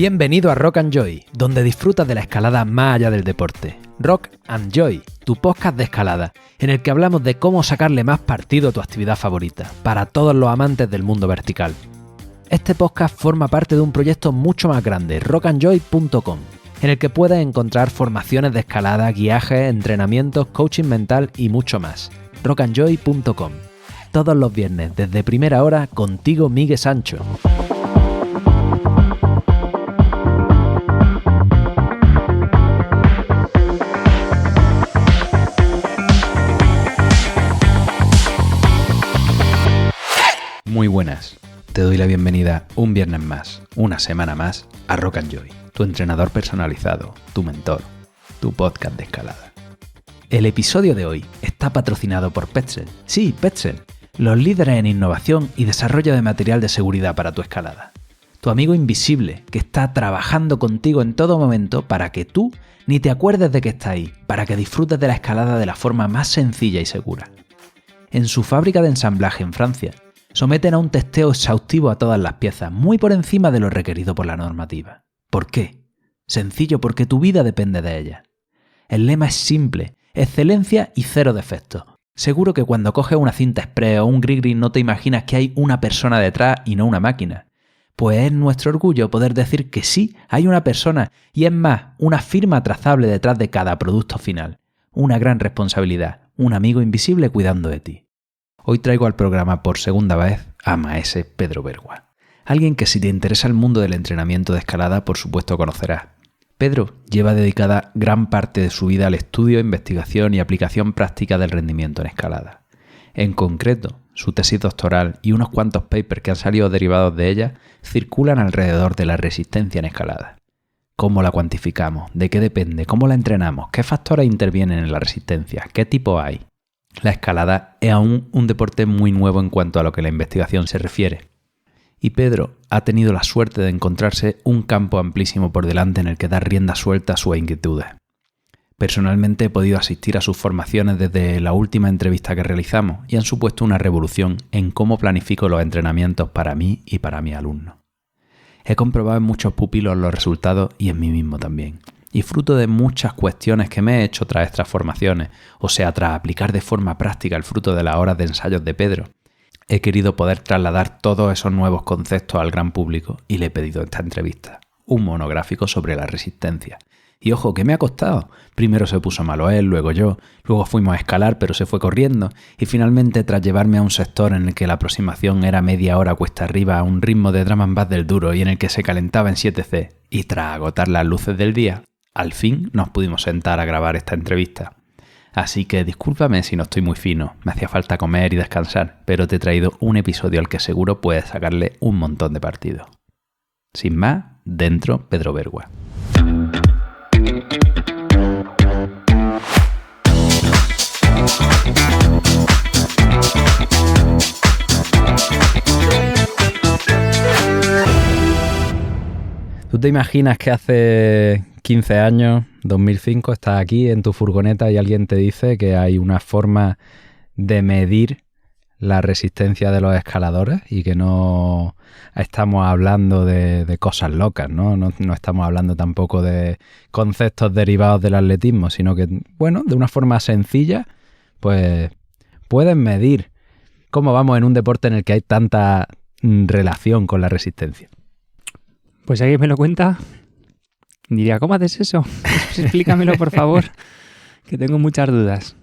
Bienvenido a Rock and Joy, donde disfrutas de la escalada más allá del deporte. Rock and Joy, tu podcast de escalada, en el que hablamos de cómo sacarle más partido a tu actividad favorita, para todos los amantes del mundo vertical. Este podcast forma parte de un proyecto mucho más grande, rockandjoy.com, en el que puedes encontrar formaciones de escalada, guiajes, entrenamientos, coaching mental y mucho más. rockandjoy.com. Todos los viernes, desde primera hora, contigo Miguel Sancho. Muy buenas, te doy la bienvenida un viernes más, una semana más, a Rock and Joy, tu entrenador personalizado, tu mentor, tu podcast de escalada. El episodio de hoy está patrocinado por Petzl. Sí, Petzl, los líderes en innovación y desarrollo de material de seguridad para tu escalada. Tu amigo invisible que está trabajando contigo en todo momento para que tú ni te acuerdes de que está ahí, para que disfrutes de la escalada de la forma más sencilla y segura. En su fábrica de ensamblaje en Francia, someten a un testeo exhaustivo a todas las piezas, muy por encima de lo requerido por la normativa. ¿Por qué? Sencillo, porque tu vida depende de ella. El lema es simple, excelencia y cero defectos. Seguro que cuando coges una cinta express o un grip no te imaginas que hay una persona detrás y no una máquina. Pues es nuestro orgullo poder decir que sí, hay una persona y es más, una firma trazable detrás de cada producto final. Una gran responsabilidad, un amigo invisible cuidando de ti. Hoy traigo al programa por segunda vez a maese Pedro Bergua. Alguien que si te interesa el mundo del entrenamiento de escalada, por supuesto conocerás. Pedro lleva dedicada gran parte de su vida al estudio, investigación y aplicación práctica del rendimiento en escalada. En concreto, su tesis doctoral y unos cuantos papers que han salido derivados de ella circulan alrededor de la resistencia en escalada. ¿Cómo la cuantificamos? ¿De qué depende? ¿Cómo la entrenamos? ¿Qué factores intervienen en la resistencia? ¿Qué tipo hay? La escalada es aún un deporte muy nuevo en cuanto a lo que la investigación se refiere. Y Pedro ha tenido la suerte de encontrarse un campo amplísimo por delante en el que dar rienda suelta a sus inquietudes. Personalmente he podido asistir a sus formaciones desde la última entrevista que realizamos y han supuesto una revolución en cómo planifico los entrenamientos para mí y para mis alumnos. He comprobado en muchos pupilos los resultados y en mí mismo también. Y fruto de muchas cuestiones que me he hecho tras estas formaciones, o sea, tras aplicar de forma práctica el fruto de las horas de ensayos de Pedro, he querido poder trasladar todos esos nuevos conceptos al gran público y le he pedido esta entrevista, un monográfico sobre la resistencia. Y ojo, ¿qué me ha costado? Primero se puso malo él, luego yo, luego fuimos a escalar pero se fue corriendo y finalmente tras llevarme a un sector en el que la aproximación era media hora cuesta arriba a un ritmo de drum and bass del duro y en el que se calentaba en 7C y tras agotar las luces del día, al fin nos pudimos sentar a grabar esta entrevista. Así que discúlpame si no estoy muy fino, me hacía falta comer y descansar, pero te he traído un episodio al que seguro puedes sacarle un montón de partido. Sin más, dentro Pedro Bergua. ¿Tú te imaginas que hace 15 años, 2005, estás aquí en tu furgoneta y alguien te dice que hay una forma de medir la resistencia de los escaladores y que no estamos hablando de cosas locas, ¿no? No estamos hablando tampoco de conceptos derivados del atletismo, sino que, bueno, de una forma sencilla, pues puedes medir cómo vamos en un deporte en el que hay tanta relación con la resistencia? Pues si alguien me lo cuenta, diría, ¿cómo haces eso? Explícamelo, por favor, que tengo muchas dudas.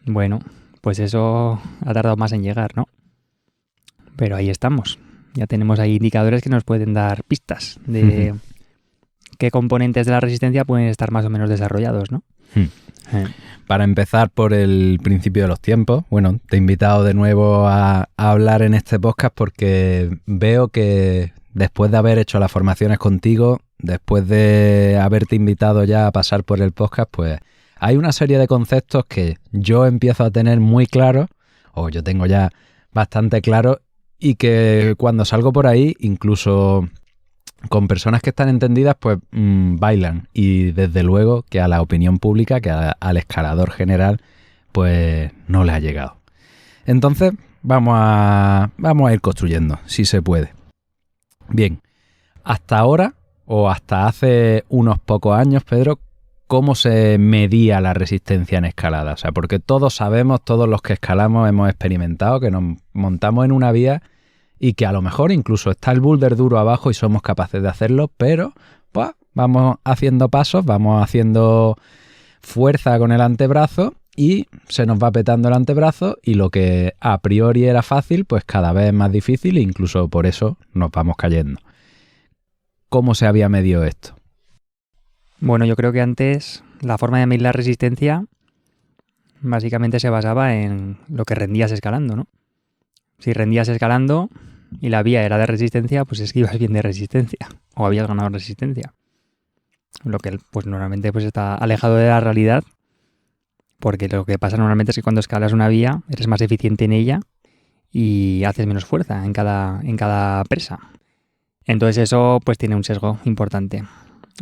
Bueno, pues eso ha tardado más en llegar, ¿no? Pero ahí estamos. Ya tenemos ahí indicadores que nos pueden dar pistas de qué componentes de la resistencia pueden estar más o menos desarrollados, ¿no? Para empezar por el principio de los tiempos, bueno, te he invitado de nuevo a hablar en este podcast porque veo que después de haber hecho las formaciones contigo, después de haberte invitado ya a pasar por el podcast, pues hay una serie de conceptos que yo empiezo a tener muy claros, o yo tengo ya bastante claros, y que cuando salgo por ahí, incluso con personas que están entendidas, pues bailan. Y desde luego que a la opinión pública, que al escalador general, pues no le ha llegado. Entonces, vamos a ir construyendo, si se puede. Bien, hasta ahora o hasta hace unos pocos años, Pedro, cómo se medía la resistencia en escalada. O sea, porque todos sabemos, todos los que escalamos hemos experimentado que nos montamos en una vía y que a lo mejor incluso está el boulder duro abajo y somos capaces de hacerlo, pero pues vamos haciendo pasos, vamos haciendo fuerza con el antebrazo y se nos va petando el antebrazo y lo que a priori era fácil, pues cada vez es más difícil e incluso por eso nos vamos cayendo. ¿Cómo se había medido esto? Bueno, yo creo que antes la forma de medir la resistencia básicamente se basaba en lo que rendías escalando, ¿no? Si rendías escalando y la vía era de resistencia, pues es que ibas bien de resistencia o habías ganado resistencia. Lo que pues normalmente pues está alejado de la realidad, porque lo que pasa normalmente es que cuando escalas una vía eres más eficiente en ella y haces menos fuerza en cada presa. Entonces eso pues tiene un sesgo importante.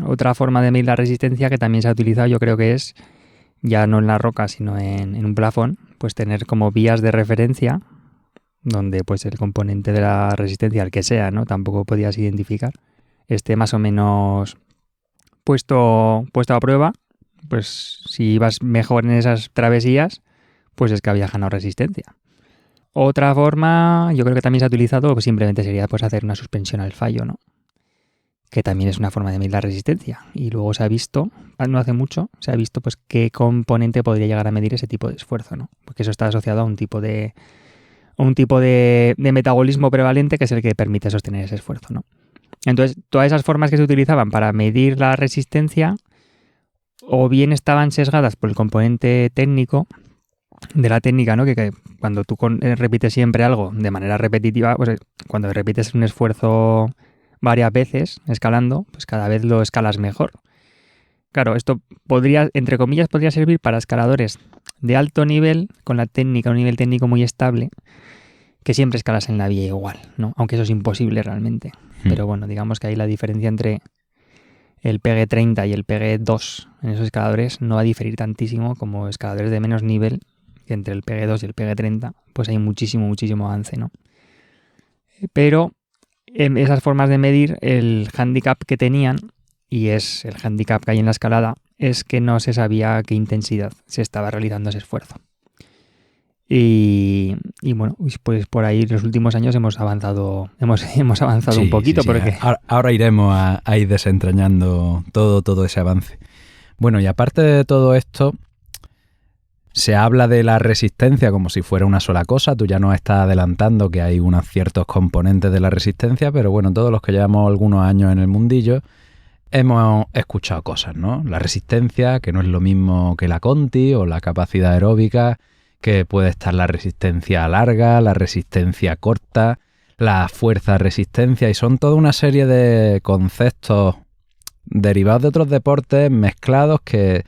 Otra forma de medir la resistencia que también se ha utilizado, yo creo que es, ya no en la roca, sino en un plafón, pues tener como vías de referencia donde pues el componente de la resistencia, el que sea, ¿no? Tampoco podías identificar, esté más o menos puesto a prueba. Pues si ibas mejor en esas travesías, pues es que había ganado resistencia. Otra forma, yo creo que también se ha utilizado, pues simplemente sería pues hacer una suspensión al fallo, ¿no? Que también es una forma de medir la resistencia. Y luego se ha visto, no hace mucho, se ha visto pues qué componente podría llegar a medir ese tipo de esfuerzo, ¿no? Porque eso está asociado a un tipo de metabolismo prevalente que es el que permite sostener ese esfuerzo, ¿no? Entonces, todas esas formas que se utilizaban para medir la resistencia o bien estaban sesgadas por el componente técnico de la técnica, ¿no? Que cuando tú repites siempre algo de manera repetitiva, pues cuando repites un esfuerzo varias veces escalando, pues cada vez lo escalas mejor. Claro, esto podría, entre comillas, podría servir para escaladores de alto nivel, con la técnica, un nivel técnico muy estable, que siempre escalas en la vía igual, ¿no? Aunque eso es imposible realmente. Pero bueno, digamos que ahí la diferencia entre el PG30 y el PG2 en esos escaladores no va a diferir tantísimo como escaladores de menos nivel, que entre el PG2 y el PG30 pues hay muchísimo avance, ¿no? Pero en esas formas de medir, el hándicap que tenían, y es el hándicap que hay en la escalada, es que no se sabía a qué intensidad se estaba realizando ese esfuerzo. Y bueno, pues por ahí en los últimos años hemos avanzado un poquito. Sí. Porque Ahora iremos a ir desentrañando todo ese avance. Bueno, y aparte de todo esto, se habla de la resistencia como si fuera una sola cosa. Tú ya nos estás adelantando que hay unos ciertos componentes de la resistencia, pero bueno, todos los que llevamos algunos años en el mundillo hemos escuchado cosas, ¿no? La resistencia, que no es lo mismo que la Conti o la capacidad aeróbica, que puede estar la resistencia larga, la resistencia corta, la fuerza-resistencia, y son toda una serie de conceptos derivados de otros deportes mezclados que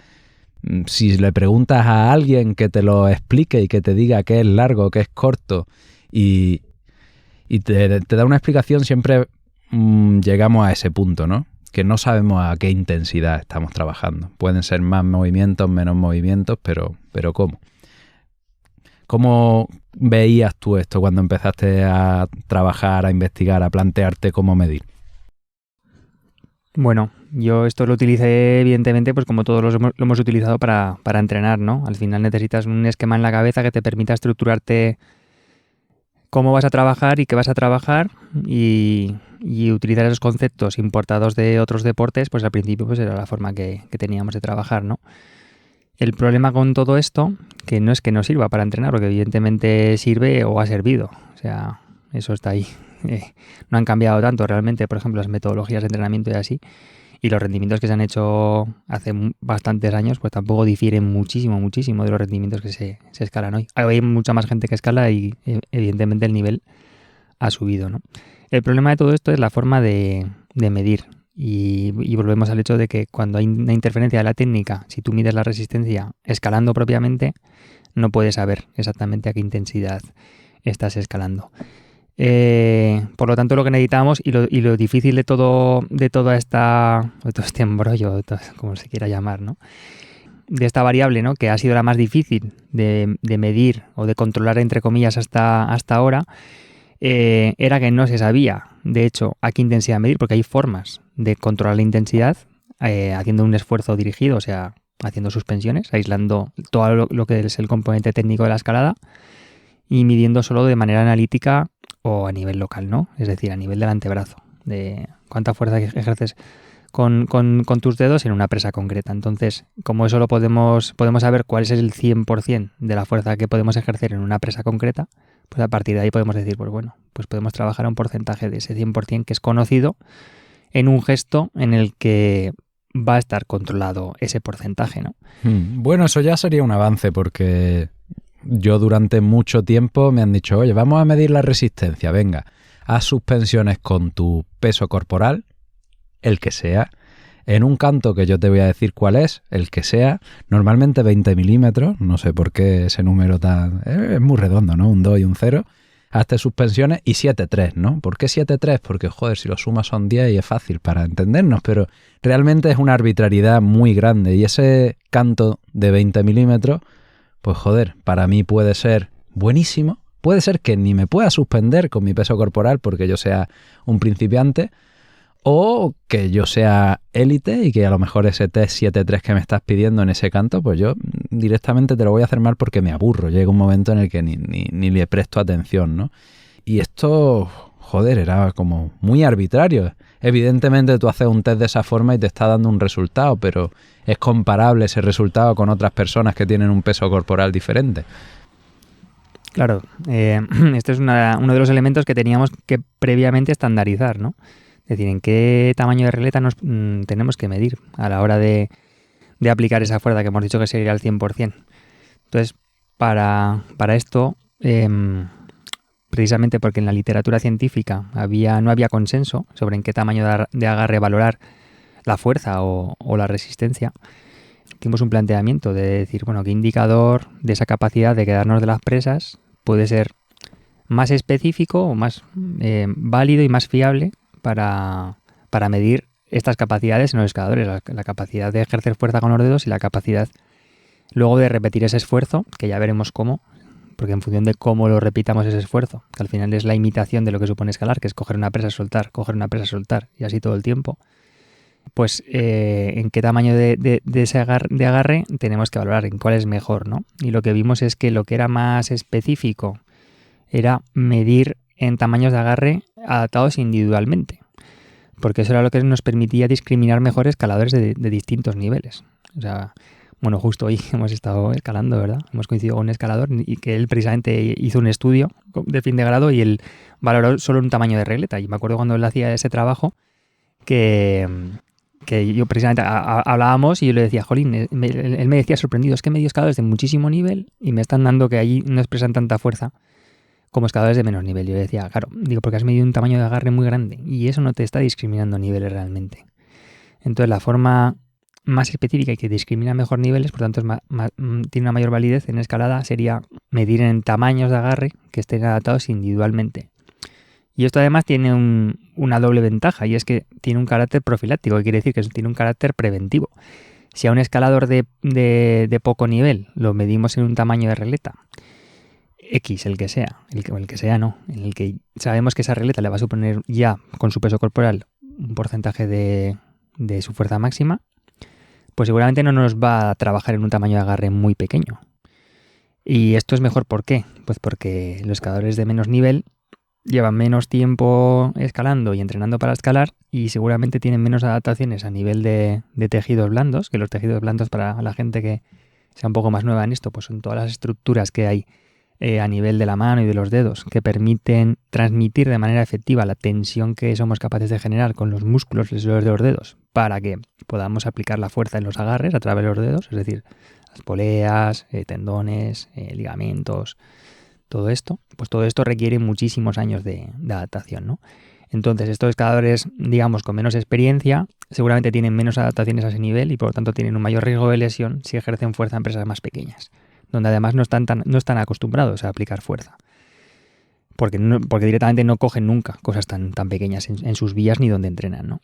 si le preguntas a alguien que te lo explique y que te diga qué es largo, qué es corto y te da una explicación, siempre llegamos a ese punto, ¿no? Que no sabemos a qué intensidad estamos trabajando. Pueden ser más movimientos, menos movimientos, pero ¿cómo? ¿Cómo veías tú esto cuando empezaste a trabajar, a investigar, a plantearte cómo medir? Bueno, yo esto lo utilicé evidentemente pues como todos lo hemos utilizado para entrenar, ¿no? Al final necesitas un esquema en la cabeza que te permita estructurarte cómo vas a trabajar y qué vas a trabajar y utilizar esos conceptos importados de otros deportes, pues al principio pues era la forma que teníamos de trabajar, ¿no? El problema con todo esto, que no es que no sirva para entrenar, porque evidentemente sirve o ha servido, o sea, eso está ahí. No han cambiado tanto realmente, por ejemplo, las metodologías de entrenamiento y así, y los rendimientos que se han hecho hace bastantes años, pues tampoco difieren muchísimo de los rendimientos que se escalan hoy. Hay mucha más gente que escala y evidentemente el nivel ha subido, ¿no? El problema de todo esto es la forma de medir. Y volvemos al hecho de que cuando hay una interferencia de la técnica, si tú mides la resistencia escalando propiamente, no puedes saber exactamente a qué intensidad estás escalando. Por lo tanto, lo que necesitamos y lo difícil de todo este embrollo, como se quiera llamar, ¿no? De esta variable, ¿no? Que ha sido la más difícil de medir o de controlar, entre comillas, hasta ahora, era que no se sabía, de hecho, a qué intensidad medir, porque hay formas de controlar la intensidad haciendo un esfuerzo dirigido, o sea, haciendo suspensiones, aislando todo lo que es el componente técnico de la escalada y midiendo solo de manera analítica o a nivel local, ¿no? Es decir, a nivel del antebrazo, de cuánta fuerza ejerces con tus dedos en una presa concreta. Entonces, como eso lo podemos saber cuál es el 100% de la fuerza que podemos ejercer en una presa concreta, pues a partir de ahí podemos decir, pues bueno, pues podemos trabajar a un porcentaje de ese 100% que es conocido en un gesto en el que va a estar controlado ese porcentaje, ¿no? Bueno, eso ya sería un avance porque yo durante mucho tiempo me han dicho, oye, vamos a medir la resistencia, venga, haz suspensiones con tu peso corporal, el que sea, en un canto que yo te voy a decir cuál es, el que sea, normalmente 20 milímetros, no sé por qué ese número tan... es muy redondo, ¿no? Un 2 y un 0. Hazte suspensiones y 7-3, ¿no? ¿Por qué 7-3? Porque, joder, si lo sumas son 10 y es fácil para entendernos, pero realmente es una arbitrariedad muy grande y ese canto de 20 milímetros, pues joder, para mí puede ser buenísimo, puede ser que ni me pueda suspender con mi peso corporal porque yo sea un principiante, o que yo sea élite y que a lo mejor ese test 7-3 que me estás pidiendo en ese canto, pues yo directamente te lo voy a hacer mal porque me aburro. Llega un momento en el que ni le presto atención, ¿no? Y esto, joder, era como muy arbitrario. Evidentemente tú haces un test de esa forma y te está dando un resultado, pero es comparable ese resultado con otras personas que tienen un peso corporal diferente. Claro, este es uno de los elementos que teníamos que previamente estandarizar, ¿no? Es decir, en qué tamaño de regleta nos tenemos que medir a la hora de aplicar esa fuerza que hemos dicho que sería al 100%. Entonces, para esto, precisamente porque en la literatura científica no había consenso sobre en qué tamaño de agarre valorar la fuerza o la resistencia, hicimos un planteamiento de decir, bueno, qué indicador de esa capacidad de quedarnos de las presas puede ser más específico o más válido y más fiable para medir estas capacidades en los escaladores, la capacidad de ejercer fuerza con los dedos y la capacidad luego de repetir ese esfuerzo, que ya veremos cómo, porque en función de cómo lo repitamos ese esfuerzo, que al final es la imitación de lo que supone escalar, que es coger una presa, soltar, y así todo el tiempo, pues en qué tamaño de ese agarre tenemos que valorar, en cuál es mejor, ¿no? Y lo que vimos es que lo que era más específico era medir en tamaños de agarre adaptados individualmente, porque eso era lo que nos permitía discriminar mejor escaladores de distintos niveles. O sea, bueno, justo hoy hemos estado escalando, ¿verdad? Hemos coincidido con un escalador y que él precisamente hizo un estudio de fin de grado y él valoró solo un tamaño de regleta. Y me acuerdo cuando él hacía ese trabajo que yo precisamente hablábamos y yo le decía, jolín, él me decía sorprendido, es que medio escaladores de muchísimo nivel y me están dando que allí no expresan tanta fuerza como escaladores de menos nivel. Yo le decía, claro, digo, porque has medido un tamaño de agarre muy grande y eso no te está discriminando niveles realmente. Entonces, la forma más específica y que discrimina mejor niveles, por tanto tiene una mayor validez en escalada, sería medir en tamaños de agarre que estén adaptados individualmente. Y esto además tiene una doble ventaja y es que tiene un carácter profiláctico, que quiere decir que tiene un carácter preventivo. Si a un escalador de poco nivel lo medimos en un tamaño de regleta, X, el que sea no, en el que sabemos que esa regleta le va a suponer ya con su peso corporal un porcentaje de su fuerza máxima, pues seguramente no nos va a trabajar en un tamaño de agarre muy pequeño. Y esto es mejor, ¿por qué? Pues porque los escaladores de menos nivel llevan menos tiempo escalando y entrenando para escalar y seguramente tienen menos adaptaciones a nivel de tejidos blandos, que los tejidos blandos, para la gente que sea un poco más nueva en esto, pues son todas las estructuras que hay a nivel de la mano y de los dedos que permiten transmitir de manera efectiva la tensión que somos capaces de generar con los músculos de los dedos para que podamos aplicar la fuerza en los agarres a través de los dedos, es decir, las poleas, tendones, ligamentos, todo esto, pues todo esto requiere muchísimos años de adaptación, ¿no? Entonces, estos escaladores, digamos, con menos experiencia, seguramente tienen menos adaptaciones a ese nivel y por lo tanto tienen un mayor riesgo de lesión si ejercen fuerza en presas más pequeñas, donde además no están acostumbrados a aplicar fuerza. Porque directamente no cogen nunca cosas tan pequeñas en sus vías ni donde entrenan, ¿no?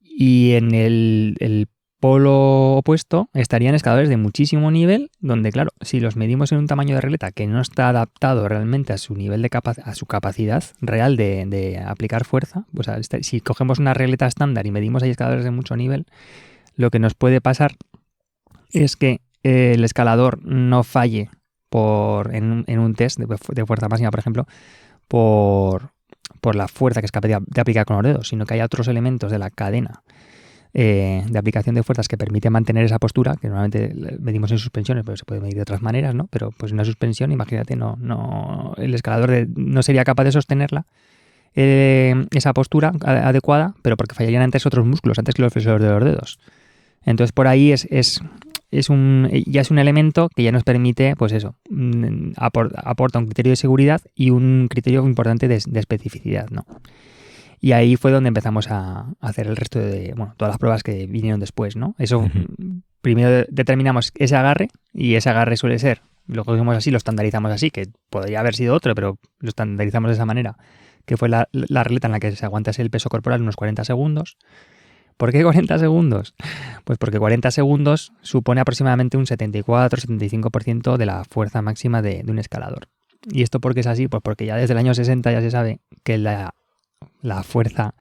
Y en el polo opuesto estarían escaladores de muchísimo nivel, donde, claro, si los medimos en un tamaño de regleta que no está adaptado realmente a su nivel de a su capacidad real de aplicar fuerza, pues si cogemos una regleta estándar y medimos ahí escaladores de mucho nivel, lo que nos puede pasar es que el escalador no falle en un test de fuerza máxima, por ejemplo, por la fuerza que es capaz de aplicar con los dedos, sino que hay otros elementos de la cadena de aplicación de fuerzas que permite mantener esa postura, que normalmente medimos en suspensiones, pero se puede medir de otras maneras, ¿no? Pero pues en una suspensión, imagínate, el escalador no sería capaz de sostenerla, esa postura adecuada, pero porque fallarían antes otros músculos, antes que los flexores de los dedos. Entonces por ahí ya es un elemento que ya nos permite, pues eso, aporta un criterio de seguridad y un criterio importante de especificidad, ¿no? Y ahí fue donde empezamos a hacer el resto de, todas las pruebas que vinieron después, ¿no? Eso, primero determinamos ese agarre, y ese agarre suele ser, lo cogimos así, lo estandarizamos así, que podría haber sido otro, pero lo estandarizamos de esa manera, que fue la regleta en la que se aguantase el peso corporal unos 40 segundos. ¿Por qué 40 segundos? Pues porque 40 segundos supone aproximadamente un 74-75% de la fuerza máxima de un escalador. ¿Y esto por qué es así? Pues porque ya desde el año 60 ya se sabe que la fuerza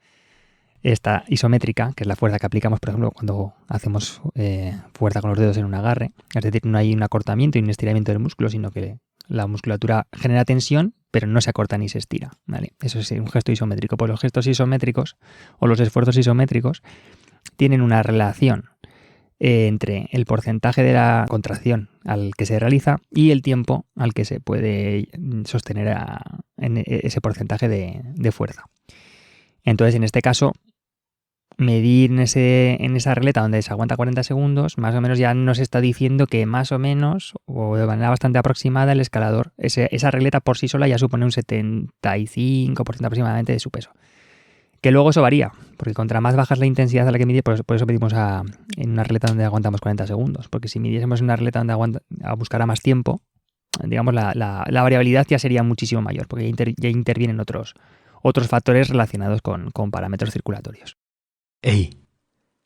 esta isométrica, que es la fuerza que aplicamos, por ejemplo, cuando hacemos fuerza con los dedos en un agarre, es decir, no hay un acortamiento y un estiramiento del músculo, sino que la musculatura genera tensión, pero no se acorta ni se estira, ¿vale? Eso es un gesto isométrico. Pues los gestos isométricos o los esfuerzos isométricos tienen una relación entre el porcentaje de la contracción al que se realiza y el tiempo al que se puede sostener en ese porcentaje de fuerza. Entonces, en este caso, medir en esa regleta donde se aguanta 40 segundos, más o menos ya nos está diciendo que más o menos, o de manera bastante aproximada, el escalador, esa regleta por sí sola ya supone un 75% aproximadamente de su peso. Que luego eso varía, porque contra más baja es la intensidad a la que mide, por eso medimos en una regleta donde aguantamos 40 segundos. Porque si midiésemos en una regleta donde buscará más tiempo, digamos, la variabilidad ya sería muchísimo mayor, porque ya intervienen otros factores relacionados con parámetros circulatorios. ¡Ey!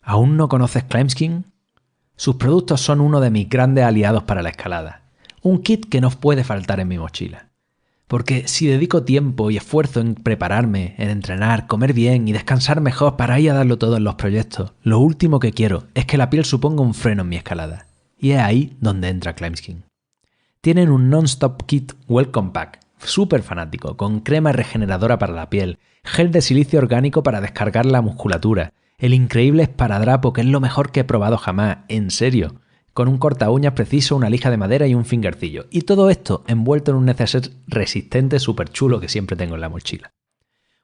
¿Aún no conoces Climbskin? Sus productos son uno de mis grandes aliados para la escalada. Un kit que no puede faltar en mi mochila. Porque si dedico tiempo y esfuerzo en prepararme, en entrenar, comer bien y descansar mejor para ir a darlo todo en los proyectos, lo último que quiero es que la piel suponga un freno en mi escalada. Y es ahí donde entra Climbskin. Tienen un non-stop kit Welcome Pack, súper fanático, con crema regeneradora para la piel, gel de silicio orgánico para descargar la musculatura, el increíble esparadrapo que es lo mejor que he probado jamás, en serio, con un corta uñas preciso, una lija de madera y un fingercillo. Y todo esto envuelto en un neceser resistente súper chulo que siempre tengo en la mochila.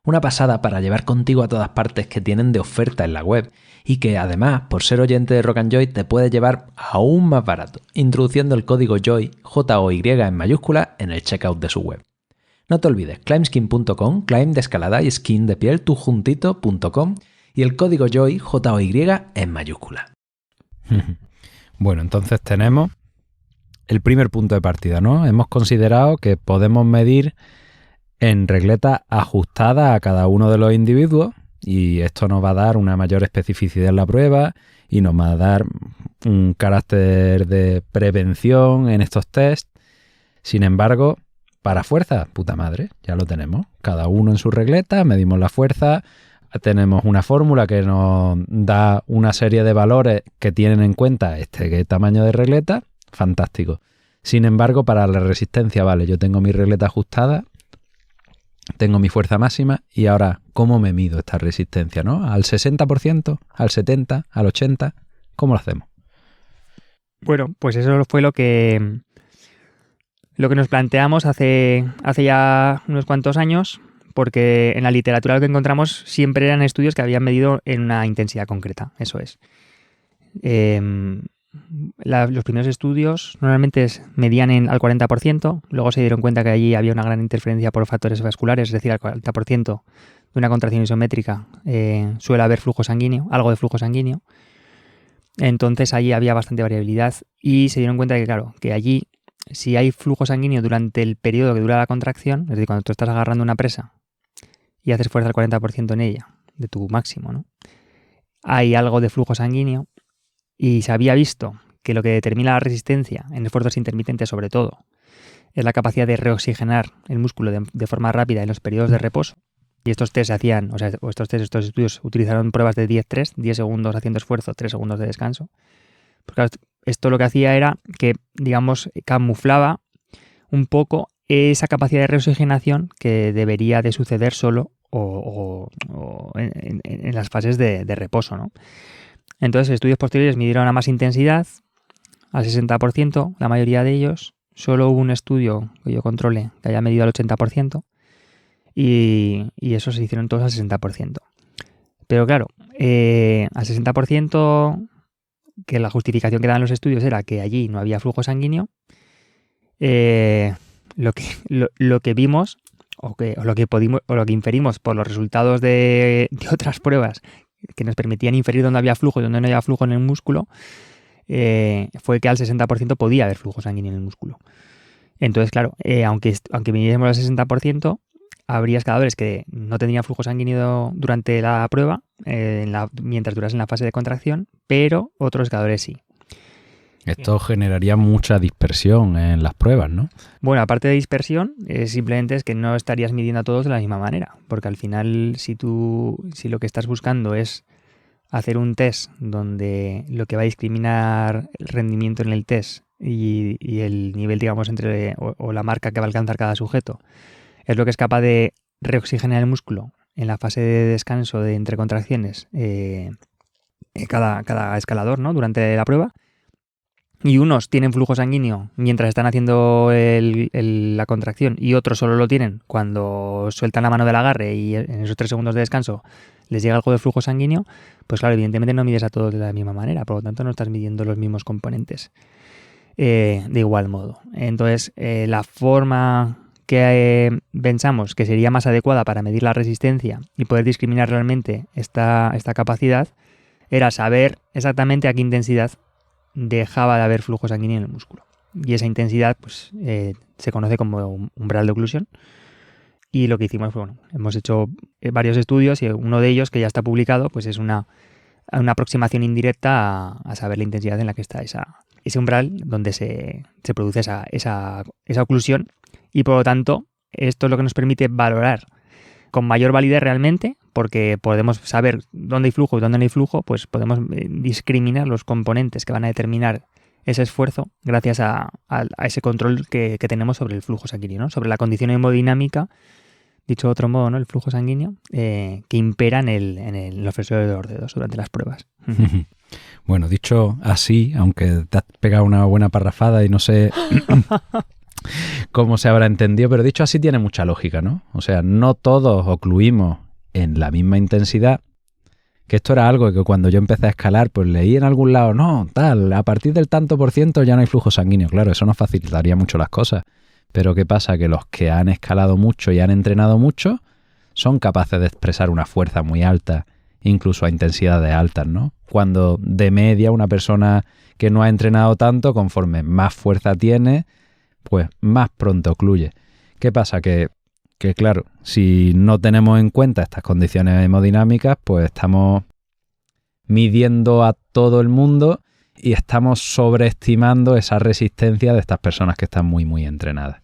Una pasada para llevar contigo a todas partes que tienen de oferta en la web y que además, por ser oyente de Rock and Joy, te puede llevar aún más barato, introduciendo el código JOY, J-O-Y en mayúscula, en el checkout de su web. No te olvides, climbskin.com, climb de escalada y skin de piel, tú juntito.com, y el código JOY, J-O-Y en mayúscula. Bueno, entonces tenemos el primer punto de partida, ¿no? Hemos considerado que podemos medir en regletas ajustadas a cada uno de los individuos y esto nos va a dar una mayor especificidad en la prueba y nos va a dar un carácter de prevención en estos tests. Sin embargo, para fuerza, puta madre, ya lo tenemos. Cada uno en su regleta, medimos la fuerza, tenemos una fórmula que nos da una serie de valores que tienen en cuenta qué tamaño de regleta, fantástico. Sin embargo, para la resistencia, vale, yo tengo mi regleta ajustada, tengo mi fuerza máxima y ahora, ¿cómo me mido esta resistencia, no? ¿Al 60%? ¿Al 70%? ¿Al 80%? ¿Cómo lo hacemos? Bueno, pues eso fue lo que nos planteamos hace ya unos cuantos años, porque en la literatura lo que encontramos siempre eran estudios que habían medido en una intensidad concreta, eso es. Los primeros estudios normalmente medían al 40%, luego se dieron cuenta que allí había una gran interferencia por factores vasculares, es decir, al 40% de una contracción isométrica suele haber flujo sanguíneo, algo de flujo sanguíneo. Entonces allí había bastante variabilidad y se dieron cuenta de que, claro, que allí si hay flujo sanguíneo durante el periodo que dura la contracción, es decir, cuando tú estás agarrando una presa y haces fuerza al 40% en ella, de tu máximo, ¿no? Hay algo de flujo sanguíneo. y se había visto que lo que determina la resistencia en esfuerzos intermitentes sobre todo es la capacidad de reoxigenar el músculo de forma rápida en los periodos de reposo. Y estos test se hacían, estos estudios utilizaron pruebas de 10-3, 10 segundos haciendo esfuerzo, 3 segundos de descanso. Pues claro, esto lo que hacía era que, digamos, camuflaba un poco esa capacidad de reoxigenación que debería de suceder solo o en las fases de reposo, ¿no? Entonces, estudios posteriores midieron a más intensidad, al 60%, la mayoría de ellos. Solo hubo un estudio que yo controle que haya medido al 80%. Y esos se hicieron todos al 60%. Pero claro, al 60%, que la justificación que daban los estudios era que allí no había flujo sanguíneo, lo que vimos o lo que inferimos por los resultados de otras pruebas que nos permitían inferir dónde había flujo y dónde no había flujo en el músculo, fue que al 60% podía haber flujo sanguíneo en el músculo. Entonces, claro, aunque midiésemos al 60%, habría escaladores que no tendrían flujo sanguíneo durante la prueba, mientras durase en la fase de contracción, pero otros escaladores sí. Esto generaría mucha dispersión en las pruebas, ¿no? Bueno, aparte de dispersión, simplemente es que no estarías midiendo a todos de la misma manera, porque al final si lo que estás buscando es hacer un test donde lo que va a discriminar el rendimiento en el test y el nivel, digamos, o la marca que va a alcanzar cada sujeto, es lo que es capaz de reoxigenar el músculo en la fase de descanso de entre contracciones cada escalador, ¿no? Durante la prueba. Y unos tienen flujo sanguíneo mientras están haciendo la contracción y otros solo lo tienen cuando sueltan la mano del agarre y en esos 3 segundos de descanso les llega algo de flujo sanguíneo, pues claro, evidentemente no mides a todos de la misma manera, por lo tanto no estás midiendo los mismos componentes de igual modo. Entonces, la forma que pensamos que sería más adecuada para medir la resistencia y poder discriminar realmente esta capacidad era saber exactamente a qué intensidad dejaba de haber flujo sanguíneo en el músculo. Y esa intensidad pues, se conoce como umbral de oclusión. Y lo que hicimos fue, hemos hecho varios estudios y uno de ellos, que ya está publicado, pues es una aproximación indirecta a saber la intensidad en la que está ese umbral donde se produce esa oclusión. Y por lo tanto, esto es lo que nos permite valorar con mayor validez realmente, porque podemos saber dónde hay flujo y dónde no hay flujo, pues podemos discriminar los componentes que van a determinar ese esfuerzo gracias a ese control que tenemos sobre el flujo sanguíneo, ¿no? Sobre la condición hemodinámica, dicho de otro modo, ¿no? El flujo sanguíneo que impera en los flexores de los dedos durante las pruebas. Bueno, dicho así, aunque te has pegado una buena parrafada y no sé cómo se habrá entendido, pero dicho así tiene mucha lógica, ¿no? O sea, no todos ocluimos en la misma intensidad, que esto era algo que cuando yo empecé a escalar, pues leí en algún lado, no, tal, a partir del tanto por ciento ya no hay flujo sanguíneo. Claro, eso nos facilitaría mucho las cosas. Pero ¿qué pasa? Que los que han escalado mucho y han entrenado mucho son capaces de expresar una fuerza muy alta, incluso a intensidades altas, ¿no? Cuando de media una persona que no ha entrenado tanto, conforme más fuerza tiene, pues más pronto ocluye. ¿Qué pasa? Que claro, si no tenemos en cuenta estas condiciones hemodinámicas, pues estamos midiendo a todo el mundo y estamos sobreestimando esa resistencia de estas personas que están muy, muy entrenadas.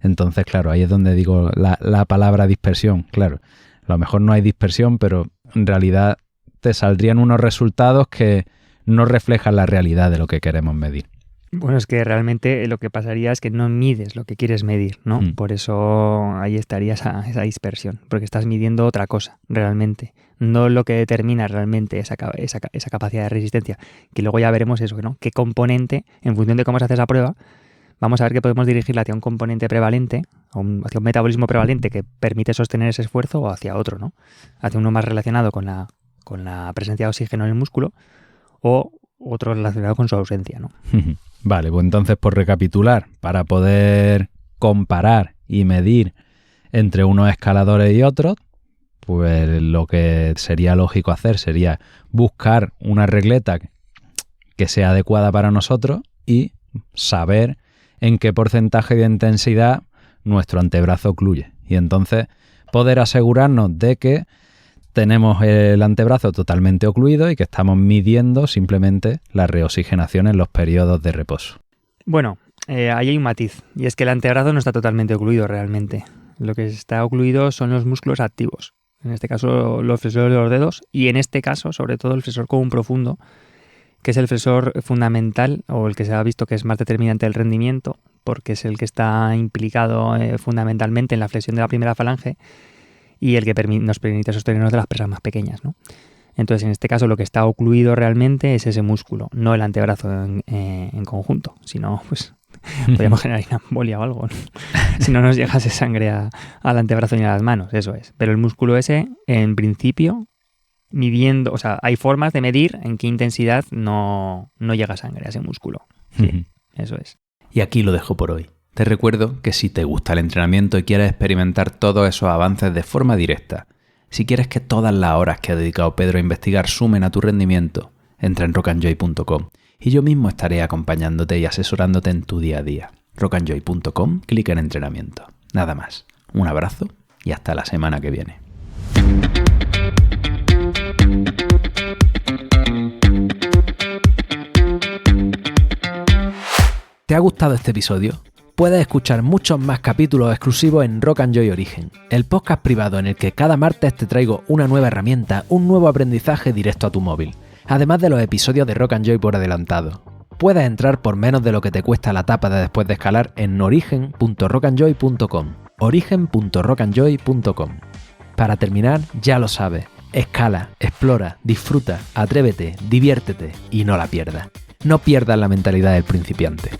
Entonces, claro, ahí es donde digo la palabra dispersión. Claro, a lo mejor no hay dispersión, pero en realidad te saldrían unos resultados que no reflejan la realidad de lo que queremos medir. Bueno, es que realmente lo que pasaría es que no mides lo que quieres medir, ¿no? Por eso ahí estaría esa dispersión, porque estás midiendo otra cosa, realmente. No lo que determina realmente esa capacidad de resistencia, que luego ya veremos eso, ¿no? Qué componente, en función de cómo se hace esa prueba, vamos a ver que podemos dirigirla hacia un componente prevalente, hacia un metabolismo prevalente que permite sostener ese esfuerzo, o hacia otro, ¿no? Hacia uno más relacionado con la presencia de oxígeno en el músculo, o otro relacionado con su ausencia, ¿no? Vale, pues entonces por recapitular, para poder comparar y medir entre unos escaladores y otros, pues lo que sería lógico hacer sería buscar una regleta que sea adecuada para nosotros y saber en qué porcentaje de intensidad nuestro antebrazo ocluye. Y entonces poder asegurarnos de que tenemos el antebrazo totalmente ocluido y que estamos midiendo simplemente la reoxigenación en los periodos de reposo. Bueno, ahí hay un matiz, y es que el antebrazo no está totalmente ocluido realmente. Lo que está ocluido son los músculos activos, en este caso los flexores de los dedos, y en este caso, sobre todo, el flexor común profundo, que es el flexor fundamental, o el que se ha visto que es más determinante del rendimiento, porque es el que está implicado fundamentalmente en la flexión de la primera falange y el que nos permite sostenernos de las presas más pequeñas, ¿no? Entonces, en este caso, lo que está ocluido realmente es ese músculo, no el antebrazo en conjunto. Si no, pues podríamos generar una embolia o algo, ¿no? Si no nos llegase sangre al antebrazo ni a las manos, eso es. Pero el músculo ese, en principio, midiendo, o sea, hay formas de medir en qué intensidad no llega sangre a ese músculo. Sí, eso es. Y aquí lo dejo por hoy. Te recuerdo que si te gusta el entrenamiento y quieres experimentar todos esos avances de forma directa, si quieres que todas las horas que ha dedicado Pedro a investigar sumen a tu rendimiento, entra en rockandjoy.com y yo mismo estaré acompañándote y asesorándote en tu día a día. rockandjoy.com, clic en entrenamiento. Nada más. Un abrazo y hasta la semana que viene. ¿Te ha gustado este episodio? Puedes escuchar muchos más capítulos exclusivos en Rock and Joy Origen, el podcast privado en el que cada martes te traigo una nueva herramienta, un nuevo aprendizaje directo a tu móvil, además de los episodios de Rock and Joy por adelantado. Puedes entrar por menos de lo que te cuesta la tapa de Después de Escalar en origen.rockandjoy.com, origen.rockandjoy.com. Para terminar, ya lo sabes, escala, explora, disfruta, atrévete, diviértete y no la pierdas. No pierdas la mentalidad del principiante.